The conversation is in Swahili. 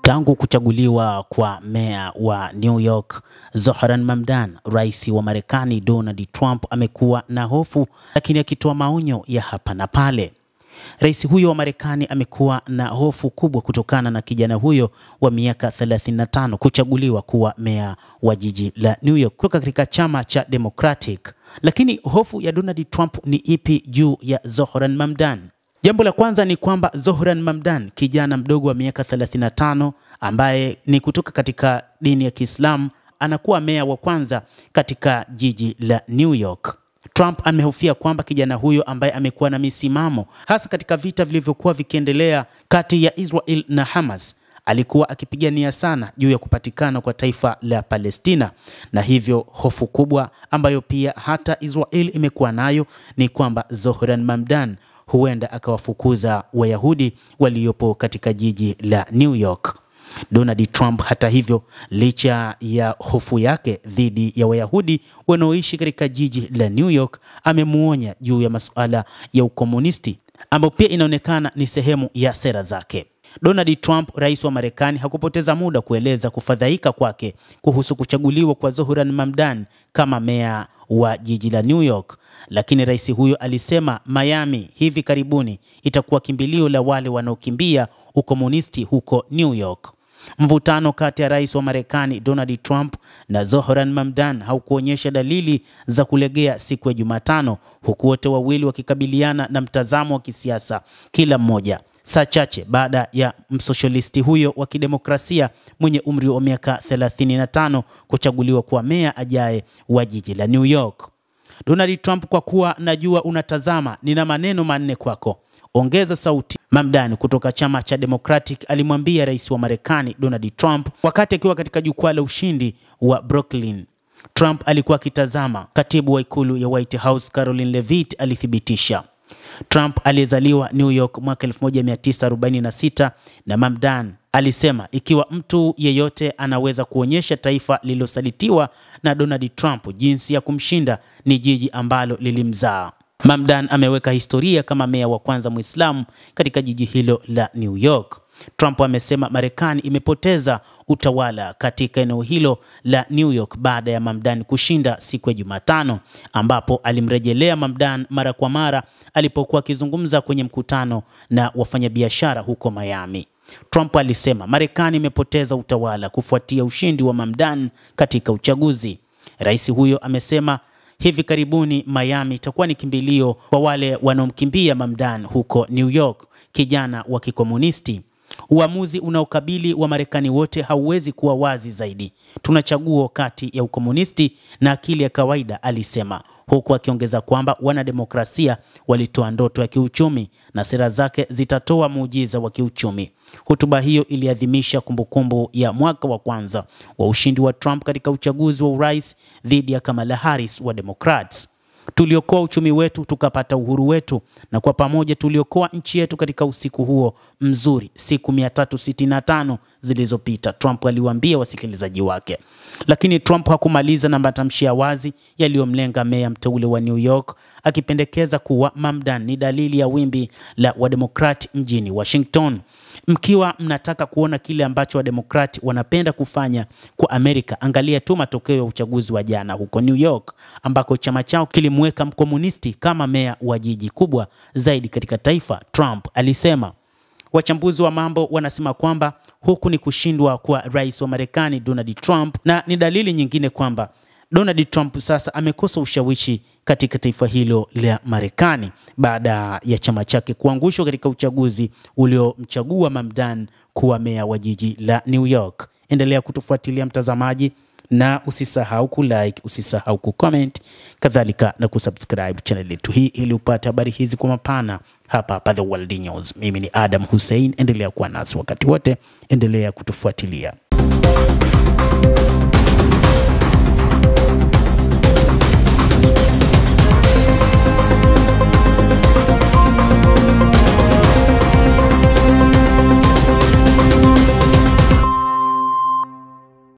Tangu kuchaguliwa kwa meya wa New York Zohran Mamdani, rais wa Marekani Donald Trump amekuwa na hofu, lakini akitoa maonyo ya hapa na pale. Rais huyo wa Marekani amekuwa na hofu kubwa kutokana na kijana huyo wa miaka 35 kuchaguliwa kuwa meya wa jiji la New York kutoka katika chama cha Democratic. Lakini hofu ya Donald Trump ni ipi juu ya Zohran Mamdani? Jambo la kwanza ni kwamba Zohran Mamdani, kijana mdogo wa miaka 35 ambaye ni kutoka katika dini ya Kiislamu, anakuwa meya wa kwanza katika jiji la New York. Trump amehofia kwamba kijana huyo ambaye amekuwa na misimamo hasa katika vita vilivyokuwa vikiendelea kati ya Israel na Hamas, alikuwa akipigania sana juu ya kupatikana kwa taifa la Palestina, na hivyo hofu kubwa ambayo pia hata Israel imekuwa nayo ni kwamba Zohran Mamdani huenda akawafukuza Wayahudi waliopo katika jiji la New York. Donald Trump hata hivyo, licha ya hofu yake dhidi ya Wayahudi wanaoishi katika jiji la New York, amemuonya juu ya masuala ya ukomunisti ambapo pia inaonekana ni sehemu ya sera zake. Donald Trump, rais wa Marekani, hakupoteza muda kueleza kufadhaika kwake kuhusu kuchaguliwa kwa Zohran Mamdani kama meya wa jiji la New York. Lakini rais huyo alisema Miami hivi karibuni itakuwa kimbilio la wale wanaokimbia ukomunisti huko New York. Mvutano kati ya rais wa Marekani Donald Trump na Zohran Mamdani haukuonyesha dalili za kulegea siku ya Jumatano, huku wote wawili wakikabiliana na mtazamo wa kisiasa kila mmoja, saa chache baada ya msosialisti huyo wa kidemokrasia mwenye umri wa miaka 35 kuchaguliwa kuwa meya ajaye wa jiji la New York. Donald Trump: kwa kuwa najua unatazama, nina maneno manne kwako, ongeza sauti. Mamdani kutoka chama cha Democratic alimwambia rais wa Marekani Donald Trump wakati akiwa katika jukwaa la ushindi wa Brooklyn. Trump alikuwa akitazama. Katibu wa ikulu ya White House Caroline Leavitt alithibitisha. Trump alizaliwa New York mwaka 1946 na Mamdani alisema ikiwa mtu yeyote anaweza kuonyesha taifa lililosalitiwa na Donald Trump jinsi ya kumshinda, ni jiji ambalo lilimzaa. Mamdani ameweka historia kama meya wa kwanza Muislamu katika jiji hilo la New York. Trump amesema Marekani imepoteza utawala katika eneo hilo la New York baada ya Mamdani kushinda siku ya Jumatano, ambapo alimrejelea Mamdani mara kwa mara alipokuwa akizungumza kwenye mkutano na wafanyabiashara huko Miami. Trump alisema Marekani imepoteza utawala kufuatia ushindi wa Mamdani katika uchaguzi. Rais huyo amesema hivi karibuni Miami itakuwa ni kimbilio kwa wale wanaomkimbia Mamdani huko New York, kijana wa kikomunisti. Uamuzi unaokabili wa Marekani wote hauwezi kuwa wazi zaidi. Tunachagua kati ya ukomunisti na akili ya kawaida, alisema, huku akiongeza kwamba wanademokrasia walitoa ndoto ya kiuchumi na sera zake zitatoa muujiza wa kiuchumi. Hotuba hiyo iliadhimisha kumbukumbu ya mwaka wa kwanza wa ushindi wa Trump katika uchaguzi wa urais dhidi ya Kamala Harris wa Democrats. Tuliokoa uchumi wetu tukapata uhuru wetu, na kwa pamoja tuliokoa nchi yetu katika usiku huo mzuri siku 365 zilizopita, Trump aliwaambia wasikilizaji wake. Lakini Trump hakumaliza na matamshi ya wazi yaliyomlenga meya mteule wa New York, akipendekeza kuwa Mamdani ni dalili ya wimbi la wademokrati mjini Washington. Mkiwa mnataka kuona kile ambacho wademokrati wanapenda kufanya kwa Amerika, angalia tu matokeo ya uchaguzi wa jana huko New York, ambako chama chao kilimweka mkomunisti kama meya wa jiji kubwa zaidi katika taifa, Trump alisema. Wachambuzi wa mambo wanasema kwamba huku ni kushindwa kwa rais wa Marekani Donald Trump, na ni dalili nyingine kwamba Donald Trump sasa amekosa ushawishi katika taifa hilo la Marekani baada ya chama chake kuangushwa katika uchaguzi uliomchagua Mamdani kuwa meya wa jiji la New York. Endelea kutufuatilia mtazamaji, na usisahau kulike, usisahau kucomment, kadhalika na kusubscribe channel yetu hii ili upate habari hizi kwa mapana hapa The World News. Mimi ni Adam Hussein, endelea kuwa nasi wakati wote, endelea kutufuatilia.